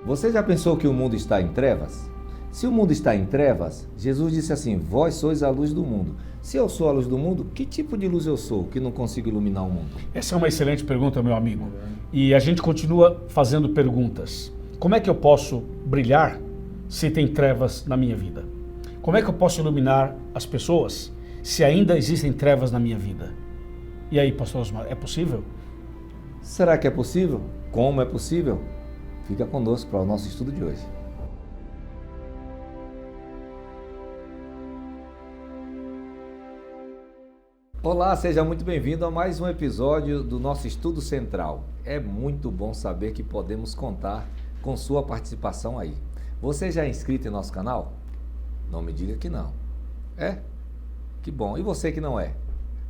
Você já pensou que o mundo está em trevas? Se o mundo está em trevas, Jesus disse assim: vós sois a luz do mundo. Se eu sou a luz do mundo, que tipo de luz eu sou que não consigo iluminar o mundo? Essa é uma excelente pergunta, meu amigo. E a gente continua fazendo perguntas. Como é que eu posso brilhar se tem trevas na minha vida? Como é que eu posso iluminar as pessoas se ainda existem trevas na minha vida? E aí, pastor Osmar, é possível? Será que é possível? Como é possível? Fica conosco para o nosso estudo de hoje. Olá, seja muito bem-vindo a mais um episódio do nosso Estudo Central. É muito bom saber que podemos contar com sua participação aí. Você já é inscrito em nosso canal? Não me diga que não. É? Que bom. E você que não é?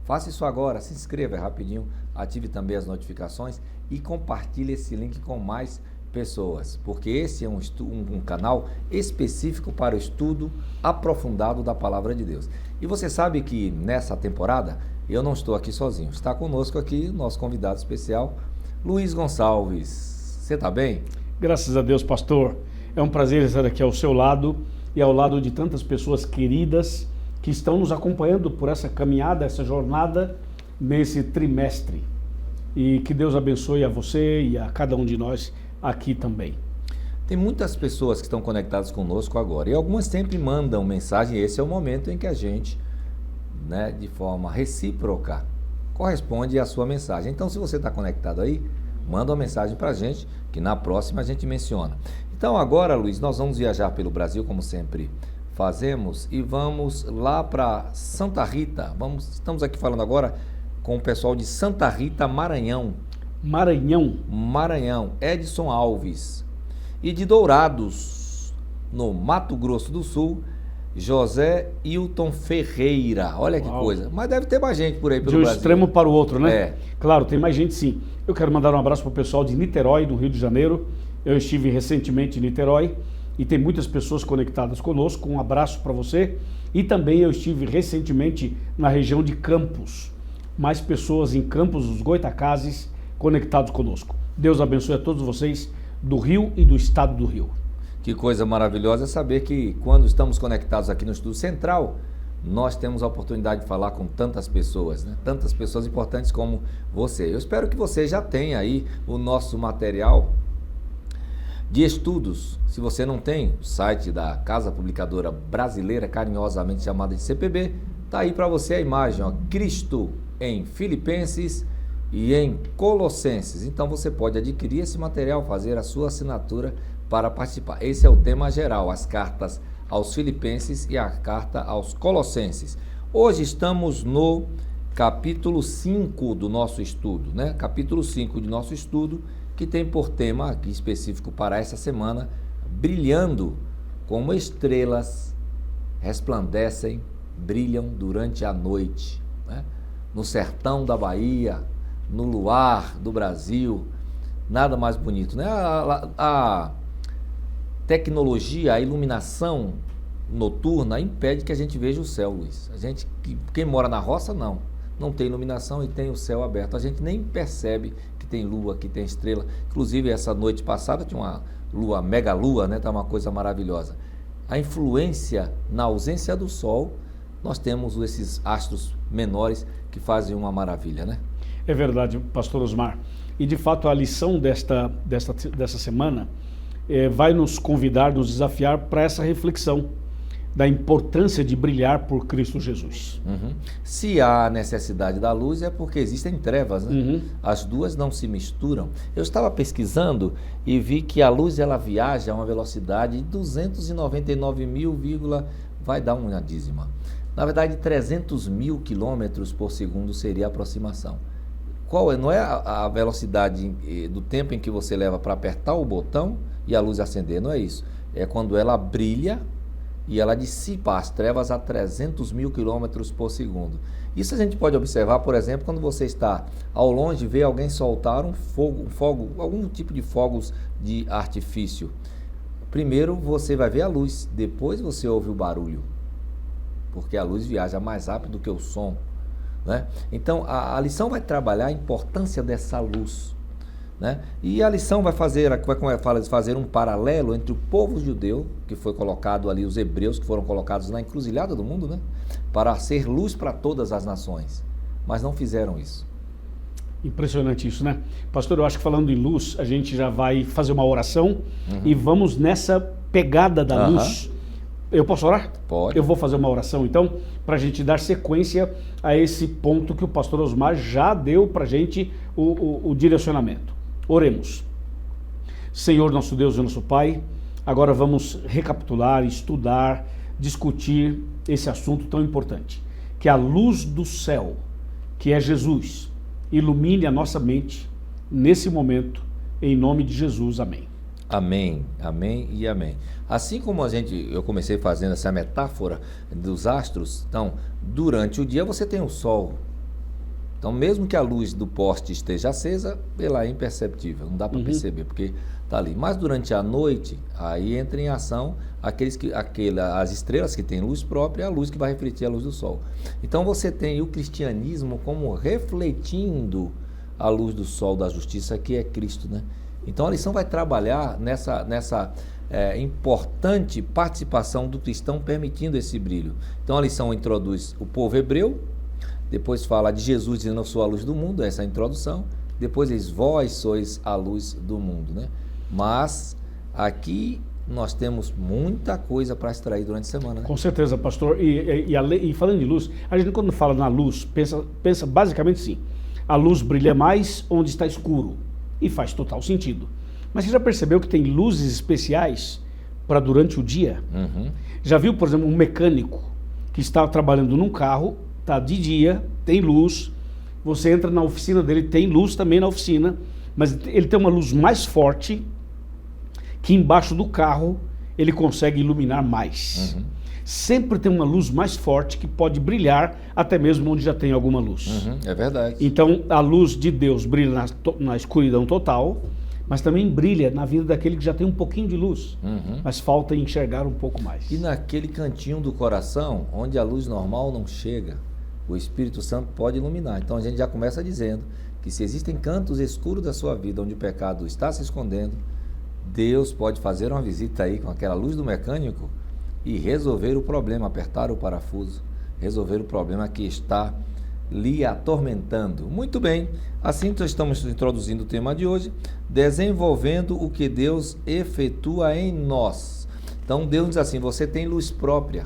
Faça isso agora, se inscreva rapidinho, ative também as notificações e compartilhe esse link com mais pessoas, porque esse é um canal específico para o estudo aprofundado da Palavra de Deus. E você sabe que nessa temporada eu não estou aqui sozinho, está conosco aqui o nosso convidado especial, Luiz Gonçalves. Você está bem? Graças a Deus, pastor. É um prazer estar aqui ao seu lado e ao lado de tantas pessoas queridas que estão nos acompanhando por essa caminhada, essa jornada nesse trimestre. E que Deus abençoe a você e a cada um de nós aqui também. Tem muitas pessoas que estão conectadas conosco agora e algumas sempre mandam mensagem. Esse é o momento em que a gente, de forma recíproca, corresponde à sua mensagem. Então, se você está conectado aí, manda uma mensagem para a gente, que na próxima a gente menciona. Então, agora, Luiz, nós vamos viajar pelo Brasil, como sempre fazemos, e vamos lá para Santa Rita. Estamos aqui falando agora com o pessoal de Santa Rita, Maranhão, Edson Alves. E de Dourados, no Mato Grosso do Sul, José Hilton Ferreira. Olha que coisa. Mas deve ter mais gente por aí pelo Brasil. De um extremo para o outro, né? É. Claro, tem mais gente sim. Eu quero mandar um abraço para o pessoal de Niterói, no Rio de Janeiro. Eu estive recentemente em Niterói e tem muitas pessoas conectadas conosco. Um abraço para você. E também eu estive recentemente na região de Campos. Mais pessoas em Campos, os Goitacazes, conectados conosco. Deus abençoe a todos vocês do Rio e do estado do Rio. Que coisa maravilhosa é saber que quando estamos conectados aqui no Estudo Central, nós temos a oportunidade de falar com tantas pessoas, tantas pessoas importantes como você. Eu espero que você já tenha aí o nosso material de estudos. Se você não tem, o site da Casa Publicadora Brasileira, carinhosamente chamada de CPB, está aí para você a imagem, ó, Cristo em Filipenses e em Colossenses. Então você pode adquirir esse material, fazer a sua assinatura para participar. Esse é o tema geral, as cartas aos Filipenses e a carta aos Colossenses. Hoje estamos no capítulo 5 do nosso estudo, Capítulo 5 do nosso estudo, que tem por tema aqui específico para essa semana, brilhando como estrelas, resplandecem, brilham durante a noite, no sertão da Bahia, no luar do Brasil, nada mais bonito, A tecnologia, a iluminação noturna impede que a gente veja o céu, Luiz. Quem mora na roça, não tem iluminação e tem o céu aberto. A gente nem percebe que tem lua, que tem estrela. Inclusive, essa noite passada tinha uma lua, mega lua, Tá uma coisa maravilhosa. A influência na ausência do sol, nós temos esses astros menores que fazem uma maravilha, É verdade, pastor Osmar. E de fato a lição dessa semana vai nos convidar, nos desafiar para essa reflexão da importância de brilhar por Cristo Jesus. Se há necessidade da luz é porque existem trevas, As duas não se misturam. Eu estava pesquisando e vi que a luz ela viaja a uma velocidade de 299 mil, vai dar uma dízima. Na verdade, 300 mil quilômetros por segundo seria a aproximação. Não é a velocidade do tempo em que você leva para apertar o botão e a luz acender, não é isso. É quando ela brilha e ela dissipa as trevas a 300 mil quilômetros por segundo. Isso a gente pode observar, por exemplo, quando você está ao longe e vê alguém soltar um fogo, algum tipo de fogos de artifício. Primeiro você vai ver a luz, depois você ouve o barulho, porque a luz viaja mais rápido do que o som. Então, a lição vai trabalhar a importância dessa luz. né? E a lição vai fazer um paralelo entre o povo judeu, que foi colocado ali, os hebreus que foram colocados na encruzilhada do mundo, né? Para ser luz para todas as nações, mas não fizeram isso. Impressionante isso, né? Pastor, eu acho que falando em luz, a gente já vai fazer uma oração e vamos nessa pegada da luz. Eu posso orar? Pode. Eu vou fazer uma oração, então, para a gente dar sequência a esse ponto que o pastor Osmar já deu para a gente o direcionamento. Oremos. Senhor, nosso Deus e nosso Pai, agora vamos recapitular, estudar, discutir esse assunto tão importante, que a luz do céu, que é Jesus, ilumine a nossa mente nesse momento, em nome de Jesus, amém. Amém, amém e amém. Assim como eu comecei fazendo essa metáfora dos astros, então, durante o dia você tem o sol. Então, mesmo que a luz do poste esteja acesa, ela é imperceptível, não dá para perceber, porque está ali. Mas durante a noite, aí entra em ação as estrelas que têm luz própria, a luz que vai refletir a luz do sol. Então, você tem o cristianismo como refletindo a luz do sol da justiça, que é Cristo, né? Então, a lição vai trabalhar nessa importante participação do cristão, permitindo esse brilho. Então, a lição introduz o povo hebreu, depois fala de Jesus dizendo: eu sou a luz do mundo, essa é a introdução. Depois diz: vós sois a luz do mundo, né? Mas aqui nós temos muita coisa para extrair durante a semana, né? Com certeza, pastor. E falando de luz, a gente quando fala na luz, pensa basicamente assim: a luz brilha mais onde está escuro. E faz total sentido. Mas você já percebeu que tem luzes especiais para durante o dia? Já viu, por exemplo, um mecânico que está trabalhando num carro, está de dia, tem luz, você entra na oficina dele, tem luz também na oficina, mas ele tem uma luz mais forte que embaixo do carro ele consegue iluminar mais. Sempre tem uma luz mais forte que pode brilhar até mesmo onde já tem alguma luz. É verdade. Então a luz de Deus brilha na escuridão total, mas também brilha na vida daquele que já tem um pouquinho de luz, mas falta enxergar um pouco mais. E naquele cantinho do coração, onde a luz normal não chega, o Espírito Santo pode iluminar. Então a gente já começa dizendo que se existem cantos escuros da sua vida onde o pecado está se escondendo, Deus pode fazer uma visita aí com aquela luz do mecânico e resolver o problema, apertar o parafuso, resolver o problema que está lhe atormentando. Muito bem, assim nós estamos introduzindo o tema de hoje, desenvolvendo o que Deus efetua em nós. Então Deus diz assim: você tem luz própria,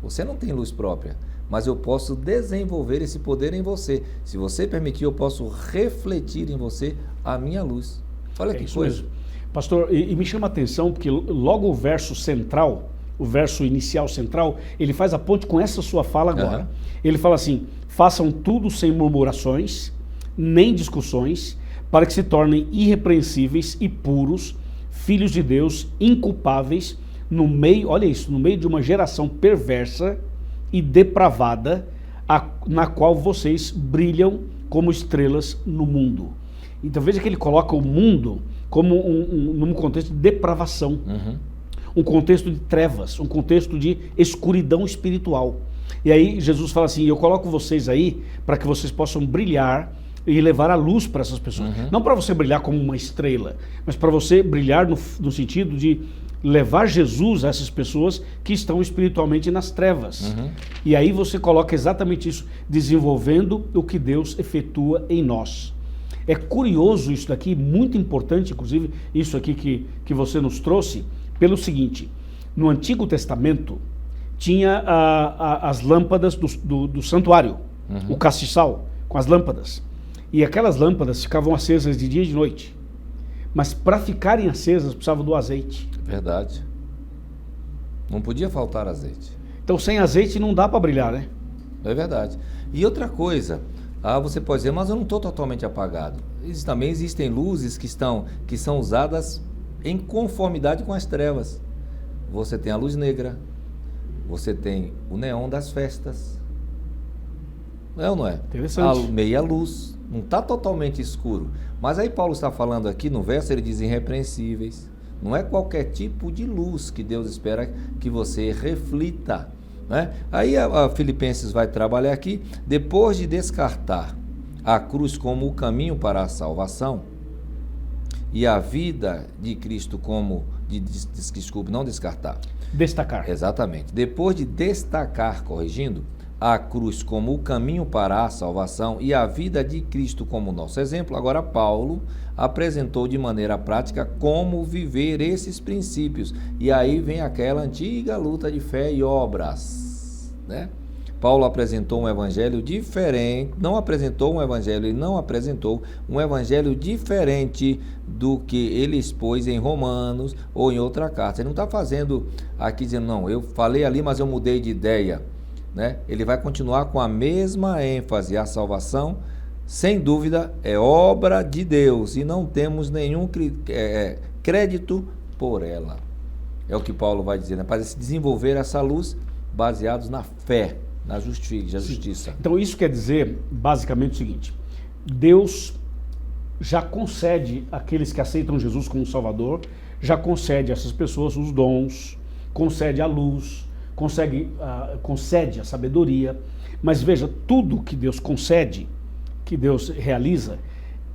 você não tem luz própria, mas eu posso desenvolver esse poder em você. Se você permitir, eu posso refletir em você a minha luz. Olha que coisa. Mesmo. Pastor, e me chama a atenção porque logo o verso central, o verso inicial central, ele faz a ponte com essa sua fala agora. Ele fala assim: façam tudo sem murmurações, nem discussões, para que se tornem irrepreensíveis e puros, filhos de Deus, inculpáveis, no meio, olha isso, no meio de uma geração perversa e depravada, na qual vocês brilham como estrelas no mundo. Então veja que ele coloca o mundo como num contexto de depravação, um contexto de trevas, um contexto de escuridão espiritual. E aí Jesus fala assim: eu coloco vocês aí para que vocês possam brilhar e levar a luz para essas pessoas. Não para você brilhar como uma estrela, mas para você brilhar no sentido de levar Jesus a essas pessoas que estão espiritualmente nas trevas. E aí você coloca exatamente isso, desenvolvendo o que Deus efetua em nós. É curioso isso daqui, muito importante, inclusive, isso aqui que você nos trouxe, pelo seguinte: no Antigo Testamento tinha as lâmpadas do santuário, o castiçal com as lâmpadas. E aquelas lâmpadas ficavam acesas de dia e de noite. Mas para ficarem acesas precisava do azeite. Verdade. Não podia faltar azeite. Então sem azeite não dá para brilhar, né? É verdade. E outra coisa, você pode dizer: mas eu não estou totalmente apagado. Também existem luzes que são usadas em conformidade com as trevas. Você tem a luz negra, você tem o neon das festas. É ou não é? Interessante. A meia luz, não está totalmente escuro. Mas aí Paulo está falando aqui no verso, ele diz irrepreensíveis. Não é qualquer tipo de luz que Deus espera que você reflita, né? Aí a Filipenses vai trabalhar aqui: depois de descartar a cruz como o caminho para a salvação, e a vida de Cristo como, desculpe, não descartar. Destacar. Exatamente. Depois de destacar, corrigindo, a cruz como o caminho para a salvação e a vida de Cristo como nosso exemplo, agora Paulo apresentou de maneira prática como viver esses princípios. E aí vem aquela antiga luta de fé e obras, né? Paulo apresentou um evangelho diferente, não apresentou um evangelho e não apresentou um evangelho diferente do que ele expôs em Romanos ou em outra carta. Ele não está fazendo aqui dizendo, não, eu falei ali, mas eu mudei de ideia, né? Ele vai continuar com a mesma ênfase. A salvação, sem dúvida, é obra de Deus e não temos nenhum crédito por ela. É o que Paulo vai dizer, né? Para se desenvolver essa luz baseados na fé, na justiça. Então isso quer dizer basicamente o seguinte: Deus já concede àqueles que aceitam Jesus como Salvador, já concede a essas pessoas os dons, concede a luz, concede a sabedoria, mas veja, tudo que Deus concede, que Deus realiza,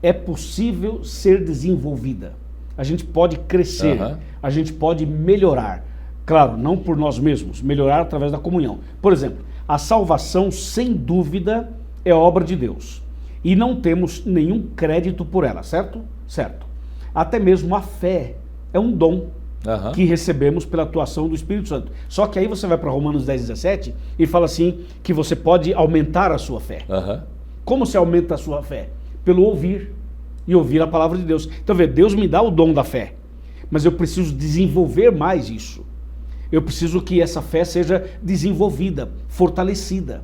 é possível ser desenvolvida. A gente pode crescer, a gente pode melhorar. Claro, não por nós mesmos, melhorar através da comunhão. Por exemplo, a salvação, sem dúvida, é obra de Deus. E não temos nenhum crédito por ela, certo? Certo. Até mesmo a fé é um dom que recebemos pela atuação do Espírito Santo. Só que aí você vai para Romanos 10:17 e fala assim, que você pode aumentar a sua fé. Como se aumenta a sua fé? Pelo ouvir, e ouvir a palavra de Deus. Então, Deus me dá o dom da fé, mas eu preciso desenvolver mais isso. Eu preciso que essa fé seja desenvolvida, fortalecida.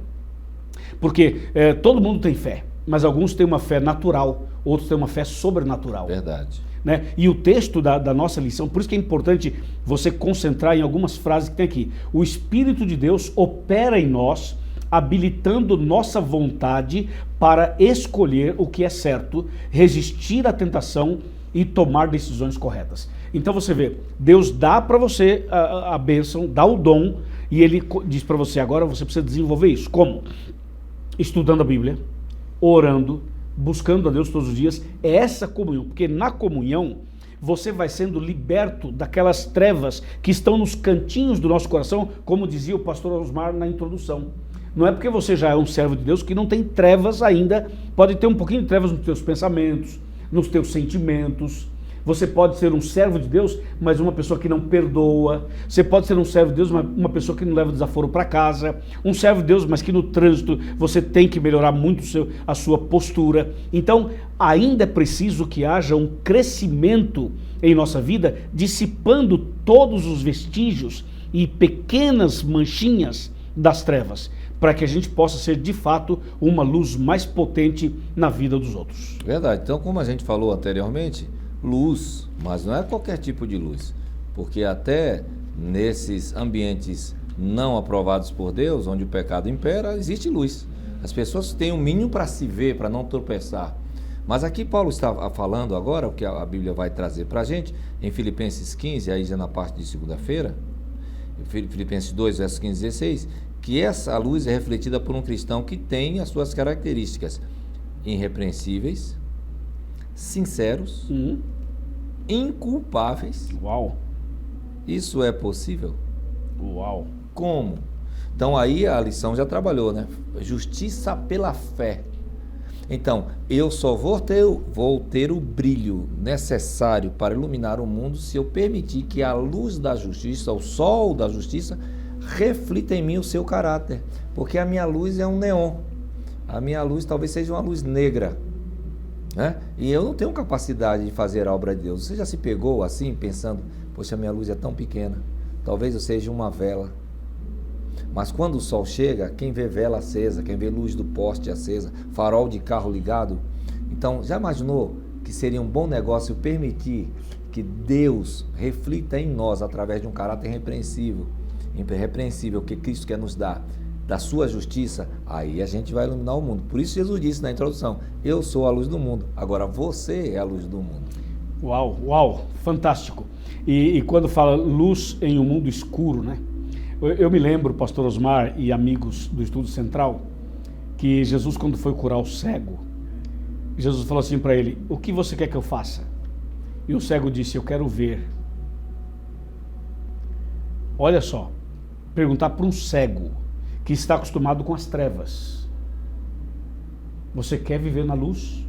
Porque todo mundo tem fé, mas alguns têm uma fé natural, outros têm uma fé sobrenatural. Verdade. Né? E o texto da nossa lição, por isso que é importante você concentrar em algumas frases que tem aqui. O Espírito de Deus opera em nós, habilitando nossa vontade para escolher o que é certo, resistir à tentação e tomar decisões corretas. Então você vê, Deus dá para você a bênção, dá o dom, e Ele diz para você, agora você precisa desenvolver isso. Como? Estudando a Bíblia, orando, buscando a Deus todos os dias. É essa comunhão, porque na comunhão você vai sendo liberto daquelas trevas que estão nos cantinhos do nosso coração, como dizia o pastor Osmar na introdução. Não é porque você já é um servo de Deus que não tem trevas ainda, pode ter um pouquinho de trevas nos teus pensamentos, nos teus sentimentos. Você pode ser um servo de Deus, mas uma pessoa que não perdoa. Você pode ser um servo de Deus, mas uma pessoa que não leva desaforo para casa. Um servo de Deus, mas que no trânsito você tem que melhorar muito a sua postura. Então, ainda é preciso que haja um crescimento em nossa vida, dissipando todos os vestígios e pequenas manchinhas das trevas, para que a gente possa ser, de fato, uma luz mais potente na vida dos outros. Verdade. Então, como a gente falou anteriormente, luz, mas não é qualquer tipo de luz, porque até nesses ambientes não aprovados por Deus, onde o pecado impera, existe luz. As pessoas têm um mínimo para se ver, para não tropeçar. Mas aqui Paulo está falando agora, o que a Bíblia vai trazer para a gente, em Filipenses 15, aí já na parte de segunda-feira, Filipenses 2, versos 15 e 16, que essa luz é refletida por um cristão que tem as suas características irrepreensíveis, sinceros, inculpáveis. Uau! Isso é possível? Uau! Como? Então aí a lição já trabalhou, né? Justiça pela fé. Então, eu só vou ter o brilho necessário para iluminar o mundo se eu permitir que a luz da justiça, o sol da justiça, reflita em mim o seu caráter. Porque a minha luz é um neon. A minha luz talvez seja uma luz negra, né? E eu não tenho capacidade de fazer a obra de Deus. Você já se pegou assim, pensando, poxa, minha luz é tão pequena, talvez eu seja uma vela. Mas quando o sol chega, quem vê vela acesa, quem vê luz do poste acesa, farol de carro ligado, então já imaginou que seria um bom negócio permitir que Deus reflita em nós através de um caráter irrepreensível que Cristo quer nos dar, da sua justiça? Aí a gente vai iluminar o mundo. Por isso Jesus disse na introdução, eu sou a luz do mundo, agora você é a luz do mundo. Uau, uau, fantástico. E quando fala luz em um mundo escuro, né? Eu me lembro, pastor Osmar e amigos do Estudo Central, que Jesus, quando foi curar o cego, Jesus falou assim para ele, o que você quer que eu faça? E o cego disse, eu quero ver. Olha só, perguntar para um cego que está acostumado com as trevas. Você quer viver na luz?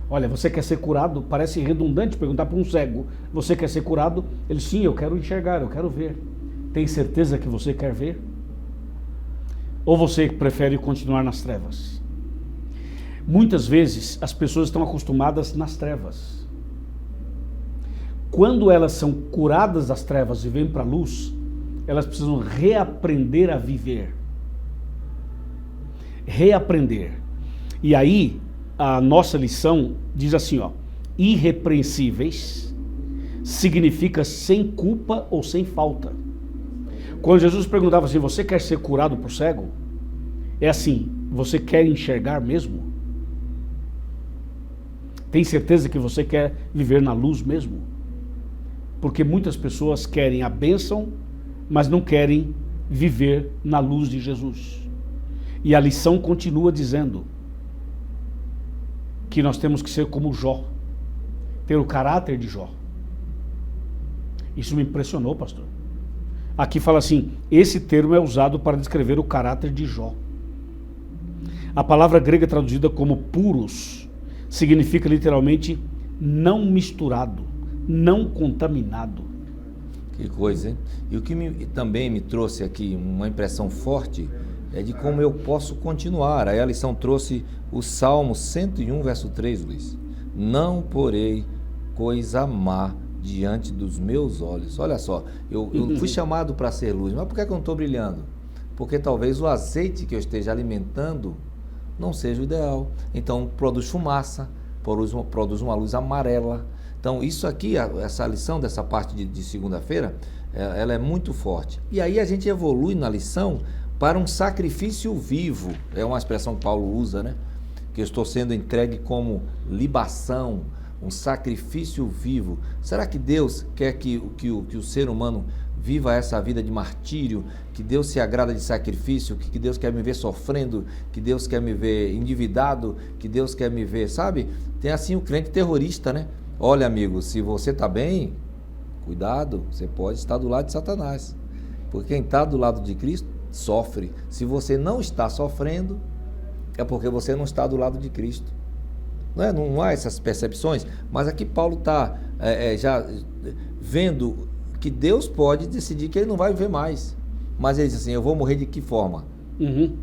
Olha, você quer ser curado? Parece redundante perguntar para um cego. Você quer ser curado? Ele, sim, eu quero enxergar, eu quero ver. Tem certeza que você quer ver? Ou você prefere continuar nas trevas? Muitas vezes as pessoas estão acostumadas nas trevas. Quando elas são curadas das trevas e vêm para a luz, elas precisam reaprender a viver. Reaprender. E aí, a nossa lição diz assim, ó, irrepreensíveis significa sem culpa ou sem falta. Quando Jesus perguntava assim, você quer ser curado por cego? É assim, você quer enxergar mesmo? Tem certeza que você quer viver na luz mesmo? Porque muitas pessoas querem a bênção, mas não querem viver na luz de Jesus. E a lição continua dizendo que nós temos que ser como Jó, ter o caráter de Jó. Isso me impressionou, pastor. Aqui fala assim, esse termo é usado para descrever o caráter de Jó. A palavra grega traduzida como puros significa literalmente não misturado, não contaminado. Que coisa, hein? E o que também me trouxe aqui uma impressão forte é de como eu posso continuar. Aí a lição trouxe o Salmo 101, verso 3, Luiz. Não porei coisa má diante dos meus olhos. Olha só, eu fui chamado para ser luz, mas por que eu não estou brilhando? Porque talvez o azeite que eu esteja alimentando não seja o ideal. Então produz fumaça, produz uma luz amarela. Então isso aqui, essa lição dessa parte de segunda-feira, ela é muito forte. E aí a gente evolui na lição para um sacrifício vivo. É uma expressão que Paulo usa, né? Que eu estou sendo entregue como libação, um sacrifício vivo. Será que Deus quer que o ser humano viva essa vida de martírio? Que Deus se agrada de sacrifício? Que Deus quer me ver sofrendo? Que Deus quer me ver endividado? Que Deus quer me ver, sabe? Tem assim o crente terrorista, né? Olha, amigo, se você está bem, cuidado, você pode estar do lado de Satanás. Porque quem está do lado de Cristo sofre. Se você não está sofrendo, é porque você não está do lado de Cristo. Não há essas percepções, mas aqui Paulo está já vendo que Deus pode decidir que ele não vai viver mais. Mas ele diz assim, eu vou morrer de que forma? Uhum.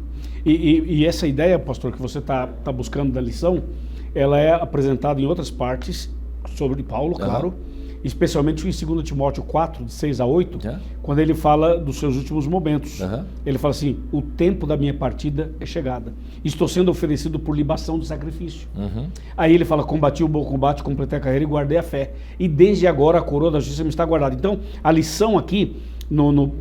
E essa ideia, pastor, que você está buscando da lição, ela é apresentada em outras partes sobre Paulo, claro, especialmente em 2 Timóteo 4, de 6 a 8, quando ele fala dos seus últimos momentos. Ele fala assim, o tempo da minha partida é chegada. Estou sendo oferecido por libação de sacrifício. Aí ele fala, combati o bom combate, completei a carreira e guardei a fé. E desde agora a coroa da justiça me está guardada. Então, a lição aqui, no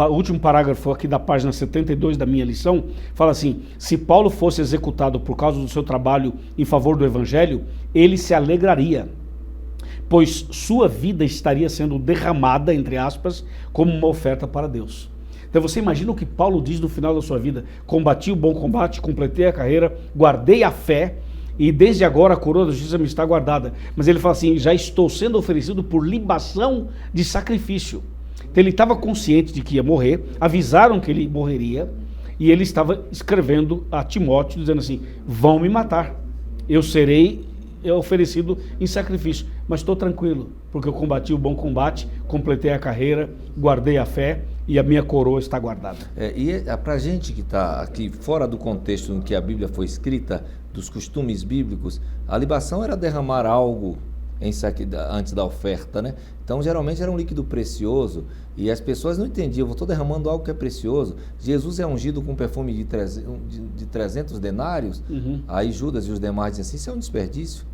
último parágrafo aqui da página 72 da minha lição, fala assim, se Paulo fosse executado por causa do seu trabalho em favor do evangelho, ele se alegraria, pois sua vida estaria sendo derramada, entre aspas, como uma oferta para Deus. Então você imagina o que Paulo diz no final da sua vida, combati o bom combate, completei a carreira, guardei a fé, e desde agora a coroa da justiça me está guardada. Mas ele fala assim, já estou sendo oferecido por libação de sacrifício. Então ele estava consciente de que ia morrer, avisaram que ele morreria, e ele estava escrevendo a Timóteo, dizendo assim, vão me matar, eu serei oferecido em sacrifício, mas estou tranquilo, porque eu combati o bom combate, completei a carreira, guardei a fé e a minha coroa está guardada. Para a gente que está aqui fora do contexto em que a Bíblia foi escrita, dos costumes bíblicos, a libação era derramar algo antes da oferta, né? Então geralmente era um líquido precioso e as pessoas não entendiam, eu estou derramando algo que é precioso. Jesus é ungido com perfume de 300 denários, aí Judas e os demais dizem assim, isso é um desperdício,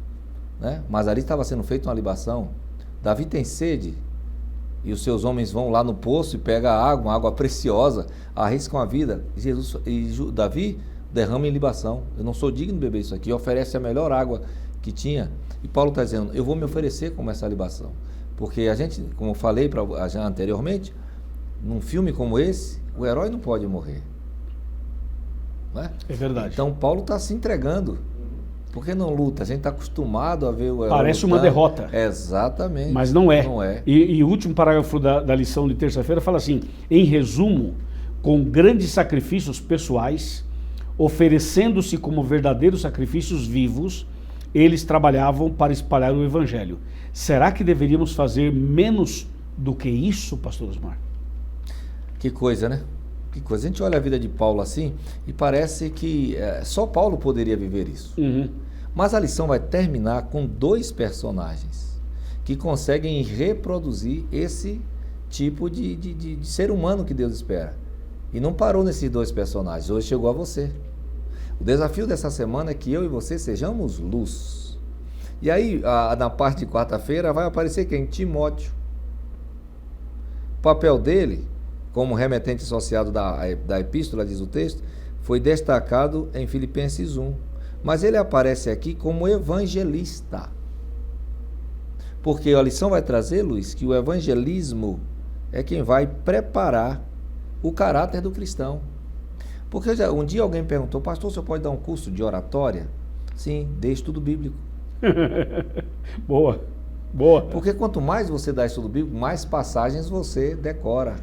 né? Mas ali estava sendo feita uma libação. Davi tem sede e os seus homens vão lá no poço e pegam água, uma água preciosa, arriscam a vida. Davi derrama em libação, eu não sou digno de beber isso aqui, oferece a melhor água que tinha. E Paulo está dizendo, eu vou me oferecer como essa libação. Porque a gente, como eu falei já anteriormente, num filme como esse, o herói não pode morrer. Não é? É verdade. Então Paulo está se entregando. Porque não luta, a gente está acostumado a ver o herói Parece uma lutando. derrota. Exatamente. Mas não é. Não é. E o último parágrafo da lição de terça-feira fala assim: em resumo, com grandes sacrifícios pessoais, oferecendo-se como verdadeiros sacrifícios vivos, eles trabalhavam para espalhar o evangelho. Será que deveríamos fazer menos do que isso, pastor Osmar? Que coisa, né? Que coisa. A gente olha a vida de Paulo assim e parece que só Paulo poderia viver isso. Uhum. Mas a lição vai terminar com dois personagens que conseguem reproduzir esse tipo de ser humano que Deus espera. E não parou nesses dois personagens, hoje chegou a você. O desafio dessa semana é que eu e você sejamos luz. E aí, na parte de quarta-feira, vai aparecer quem? Timóteo. O papel dele, como remetente associado da epístola, diz o texto, foi destacado em Filipenses 1. Mas ele aparece aqui como evangelista. Porque a lição vai trazer, Luiz, que o evangelismo é quem vai preparar o caráter do cristão. Porque um dia alguém perguntou: pastor, você pode dar um curso de oratória? Sim, dê estudo bíblico. Boa, boa. Porque quanto mais você dá estudo bíblico, mais passagens você decora.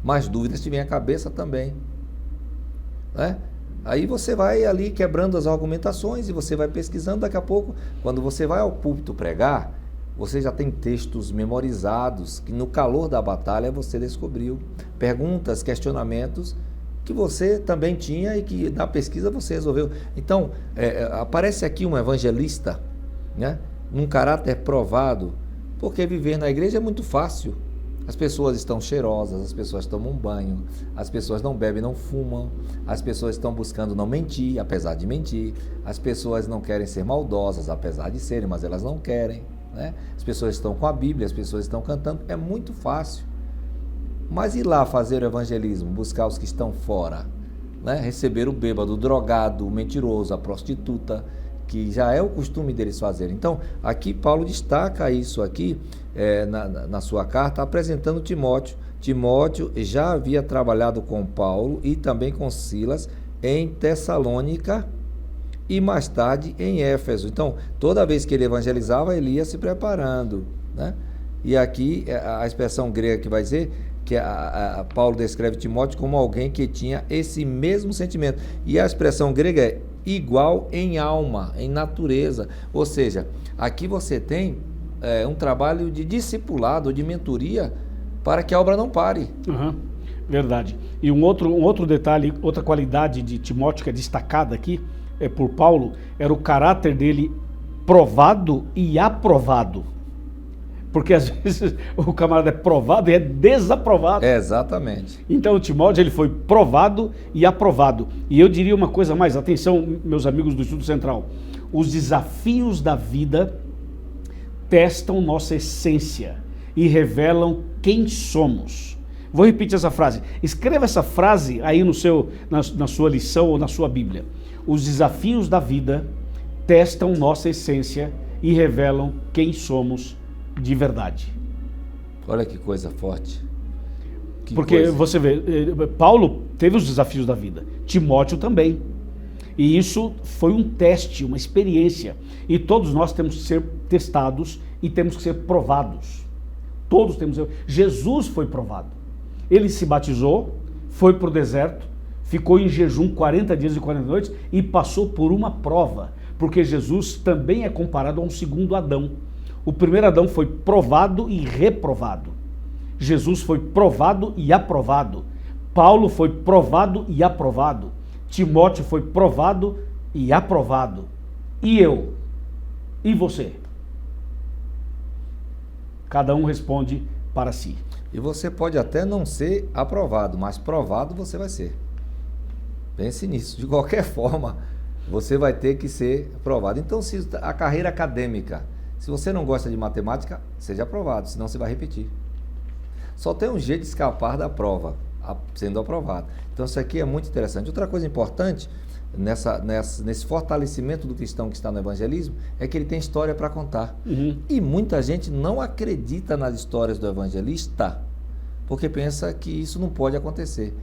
Mais dúvidas te vêm à cabeça também. Né? Aí você vai ali quebrando as argumentações e você vai pesquisando. Daqui a pouco, quando você vai ao púlpito pregar, você já tem textos memorizados que no calor da batalha você descobriu. Perguntas, questionamentos que você também tinha e que na pesquisa você resolveu. Então, aparece aqui um evangelista, né, num caráter provado, porque viver na igreja é muito fácil. As pessoas estão cheirosas, as pessoas tomam banho, as pessoas não bebem, não fumam, as pessoas estão buscando não mentir, apesar de mentir, as pessoas não querem ser maldosas, apesar de serem, mas elas não querem, né? As pessoas estão com a Bíblia, as pessoas estão cantando, é muito fácil. Mas ir lá fazer o evangelismo, buscar os que estão fora, né? Receber o bêbado, o drogado, o mentiroso, a prostituta, que já é o costume deles fazerem. Então, aqui Paulo destaca isso aqui na sua carta, apresentando Timóteo. Timóteo já havia trabalhado com Paulo e também com Silas em Tessalônica e mais tarde em Éfeso. Então, toda vez que ele evangelizava, ele ia se preparando, né? E aqui a expressão grega que vai dizer que Paulo descreve Timóteo como alguém que tinha esse mesmo sentimento. E a expressão grega é igual em alma, em natureza. Ou seja, aqui você tem um trabalho de discipulado, de mentoria, para que a obra não pare. Uhum, verdade. E um outro detalhe, outra qualidade de Timóteo que é destacada aqui por Paulo, era o caráter dele provado e aprovado. Porque às vezes o camarada é provado e é desaprovado. Exatamente. Então o Timóteo ele foi provado e aprovado. E eu diria uma coisa mais, atenção meus amigos do Estudo Central, os desafios da vida testam nossa essência e revelam quem somos. Vou repetir essa frase. Escreva essa frase aí na sua lição ou na sua Bíblia. Os desafios da vida testam nossa essência e revelam quem somos de verdade. Olha que coisa forte. Porque você vê, Paulo teve os desafios da vida, Timóteo também. E isso foi um teste, uma experiência. E todos nós temos que ser testados e temos que ser provados. Todos temos. Jesus foi provado. Ele se batizou, foi para o deserto, ficou em jejum 40 dias e 40 noites e passou por uma prova. Porque Jesus também é comparado a um segundo Adão. O primeiro Adão foi provado e reprovado. Jesus foi provado e aprovado. Paulo foi provado e aprovado. Timóteo foi provado e aprovado. E eu? E você? Cada um responde para si. E você pode até não ser aprovado, mas provado você vai ser. Pense nisso. De qualquer forma, você vai ter que ser aprovado. Então, se a carreira acadêmica, se você não gosta de matemática, seja aprovado, senão você vai repetir. Só tem um jeito de escapar da prova, sendo aprovado. Então isso aqui é muito interessante. Outra coisa importante nesse fortalecimento do cristão que está no evangelismo é que ele tem história para contar. Uhum. E muita gente não acredita nas histórias do evangelista porque pensa que isso não pode acontecer.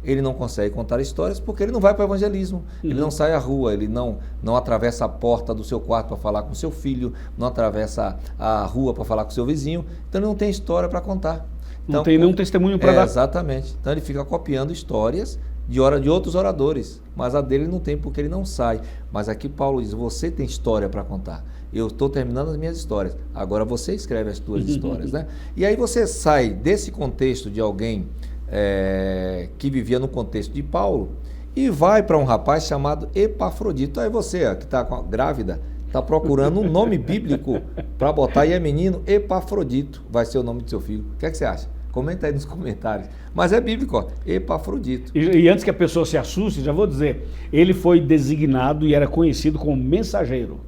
ele não consegue contar histórias porque ele não vai para o evangelismo, ele não sai à rua, ele não atravessa a porta do seu quarto para falar com seu filho, não atravessa a rua para falar com seu vizinho, então ele não tem história para contar. Então, não tem nenhum testemunho para dar. Exatamente. Então ele fica copiando histórias de outros oradores, mas a dele não tem porque ele não sai. Mas aqui Paulo diz, você tem história para contar. Eu estou terminando as minhas histórias, agora você escreve as suas histórias, né? E aí você sai desse contexto de alguém que vivia no contexto de Paulo e vai para um rapaz chamado Epafrodito. Aí você, que está grávida, está procurando um nome bíblico para botar, e é menino, Epafrodito vai ser o nome do seu filho. O que é que você acha? Comenta aí nos comentários. Mas é bíblico, ó, Epafrodito. E antes que a pessoa se assuste, já vou dizer, ele foi designado e era conhecido como mensageiro.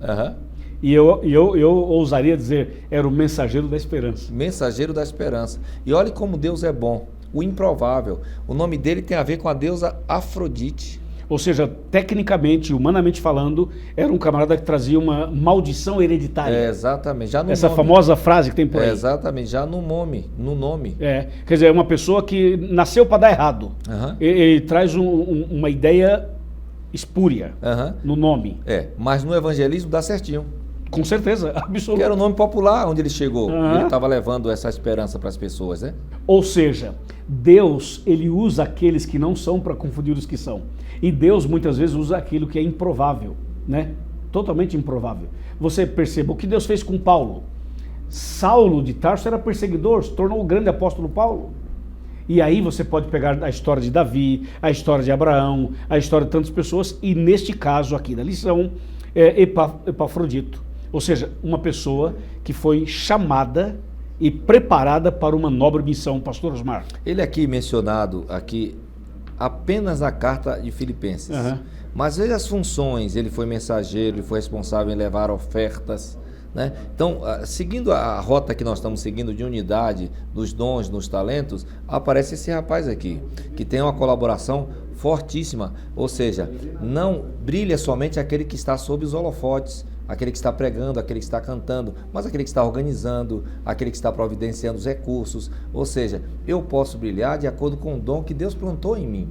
E eu ousaria dizer, era o mensageiro da esperança. Mensageiro da esperança. E olhe como Deus é bom. O improvável. O nome dele tem a ver com a deusa Afrodite. Ou seja, tecnicamente, humanamente falando, era um camarada que trazia uma maldição hereditária. Exatamente. Já no Essa nome. famosa frase que tem por aí. Exatamente, já no nome. Quer dizer, é uma pessoa que nasceu para dar errado. Ele traz uma ideia espúria no nome. Mas no evangelismo dá certinho. Com certeza, absoluto. Que era o nome popular onde ele chegou. Ele estava levando essa esperança para as pessoas, né? Ou seja, Deus, ele usa aqueles que não são para confundir os que são. E Deus muitas vezes usa aquilo que é improvável, né? Totalmente improvável. Você perceba o que Deus fez com Paulo. Saulo de Tarso era perseguidor, se tornou o grande apóstolo Paulo. E aí você pode pegar a história de Davi, a história de Abraão, a história de tantas pessoas, e neste caso aqui da lição, Epafrodito. Ou seja, uma pessoa que foi chamada e preparada para uma nobre missão, pastor Osmar. Ele aqui mencionado aqui apenas na carta de Filipenses. Mas veja as funções, ele foi mensageiro, ele foi responsável em levar ofertas, né? Então, seguindo a rota que nós estamos seguindo de unidade dos dons, dos talentos, aparece esse rapaz aqui, que tem uma colaboração fortíssima, ou seja, não brilha somente aquele que está sob os holofotes, aquele que está pregando, aquele que está cantando, mas aquele que está organizando, aquele que está providenciando os recursos, ou seja, eu posso brilhar de acordo com o dom que Deus plantou em mim.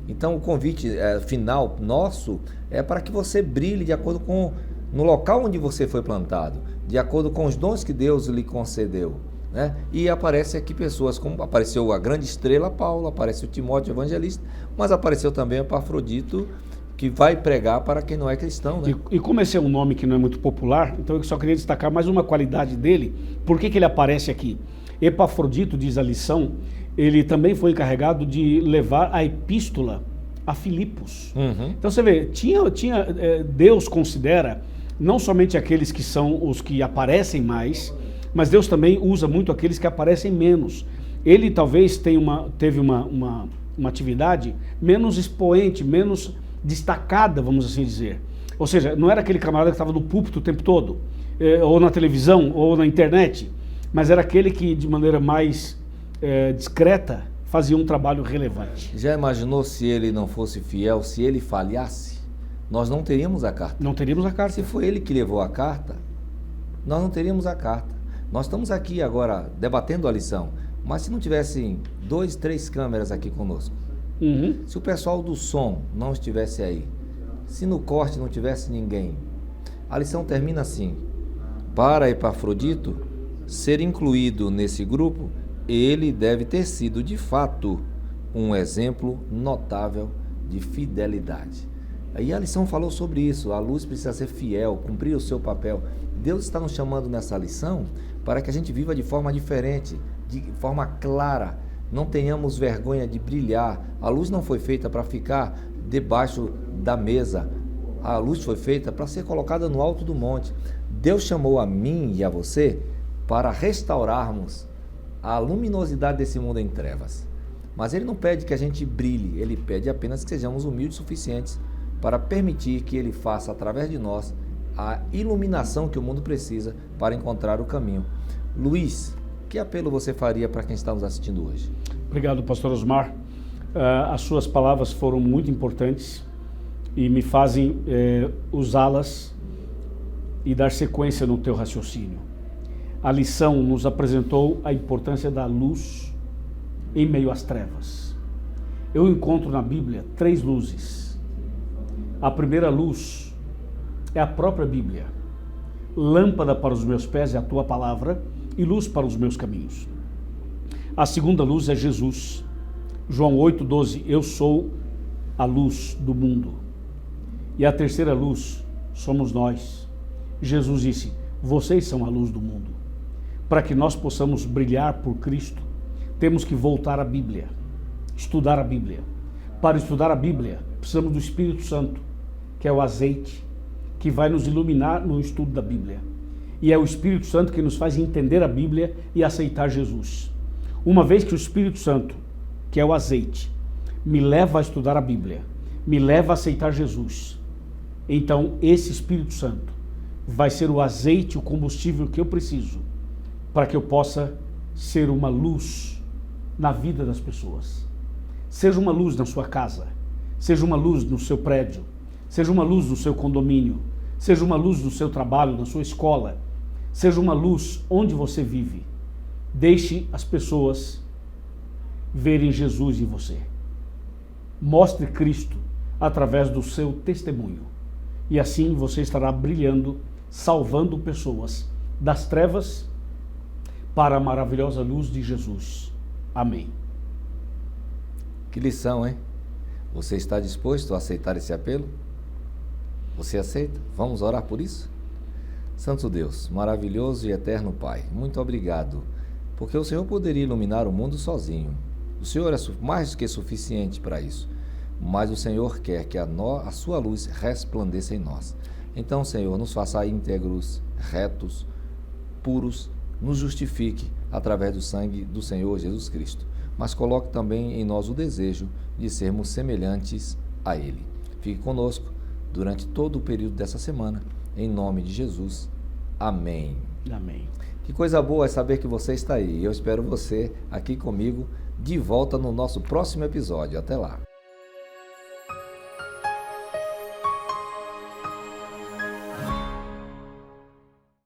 Então o convite final nosso é para que você brilhe de acordo com no local onde você foi plantado, de acordo com os dons que Deus lhe concedeu, né? E aparece aqui pessoas como apareceu a grande estrela Paulo, apareceu Timóteo evangelista, mas apareceu também Epafrodito, que vai pregar para quem não é cristão, né? E como esse é um nome que não é muito popular, então eu só queria destacar mais uma qualidade dele. Por que ele aparece aqui? Epafrodito, diz a lição, ele também foi encarregado de levar a epístola a Filipos. Então você vê, Deus considera não somente aqueles que são os que aparecem mais, mas Deus também usa muito aqueles que aparecem menos. Ele talvez teve uma atividade menos expoente, menos destacada, vamos assim dizer. Ou seja, não era aquele camarada que estava no púlpito o tempo todo, ou na televisão, ou na internet, mas era aquele que de maneira mais discreta fazia um trabalho relevante. Já imaginou se ele não fosse fiel, se ele falhasse? Nós não teríamos a carta. Não teríamos a carta. Se foi ele que levou a carta, nós não teríamos a carta. Nós estamos aqui agora debatendo a lição, mas se não tivessem 2, 3 câmeras aqui conosco, se o pessoal do som não estivesse aí, se no corte não tivesse ninguém, a lição termina assim: para Epafrodito ser incluído nesse grupo, ele deve ter sido de fato um exemplo notável de fidelidade. Aí a lição falou sobre isso, a luz precisa ser fiel, cumprir o seu papel. Deus está nos chamando nessa lição para que a gente viva de forma diferente, de forma clara, não tenhamos vergonha de brilhar. A luz não foi feita para ficar debaixo da mesa, a luz foi feita para ser colocada no alto do monte. Deus chamou a mim e a você para restaurarmos a luminosidade desse mundo em trevas. Mas Ele não pede que a gente brilhe, Ele pede apenas que sejamos humildes o suficientes para permitir que Ele faça através de nós a iluminação que o mundo precisa para encontrar o caminho. Luiz, que apelo você faria para quem está nos assistindo hoje? Obrigado, pastor Osmar. As suas palavras foram muito importantes e me fazem usá-las e dar sequência no teu raciocínio. A lição nos apresentou a importância da luz em meio às trevas. eu encontro na Bíblia 3 luzes. A primeira luz é a própria Bíblia. Lâmpada para os meus pés é a tua palavra e luz para os meus caminhos. A segunda luz é Jesus. João 8,12, eu sou a luz do mundo. E a terceira luz somos nós. Jesus disse, vocês são a luz do mundo. Para que nós possamos brilhar por Cristo, temos que voltar à Bíblia, estudar a Bíblia. Para estudar a Bíblia, precisamos do Espírito Santo, que é o azeite, que vai nos iluminar no estudo da Bíblia. E é o Espírito Santo que nos faz entender a Bíblia e aceitar Jesus. Uma vez que o Espírito Santo, que é o azeite, me leva a estudar a Bíblia, me leva a aceitar Jesus, então esse Espírito Santo vai ser o azeite, o combustível que eu preciso para que eu possa ser uma luz na vida das pessoas. Seja uma luz na sua casa, seja uma luz no seu prédio, seja uma luz no seu condomínio, seja uma luz no seu trabalho, na sua escola, seja uma luz onde você vive. Deixe as pessoas verem Jesus em você. Mostre Cristo através do seu testemunho. E assim você estará brilhando, salvando pessoas das trevas para a maravilhosa luz de Jesus. Amém. Que lição, hein? Você está disposto a aceitar esse apelo? Você aceita? Vamos orar por isso? Santo Deus, maravilhoso e eterno Pai, muito obrigado, porque o Senhor poderia iluminar o mundo sozinho. O Senhor é mais do que suficiente para isso, mas o Senhor quer que a sua luz resplandeça em nós. Então, Senhor, nos faça íntegros, retos, puros, nos justifique através do sangue do Senhor Jesus Cristo, mas coloque também em nós o desejo de sermos semelhantes a Ele. Fique conosco durante todo o período dessa semana, em nome de Jesus. Amém. Amém. Que coisa boa é saber que você está aí. Eu espero você aqui comigo de volta no nosso próximo episódio. Até lá.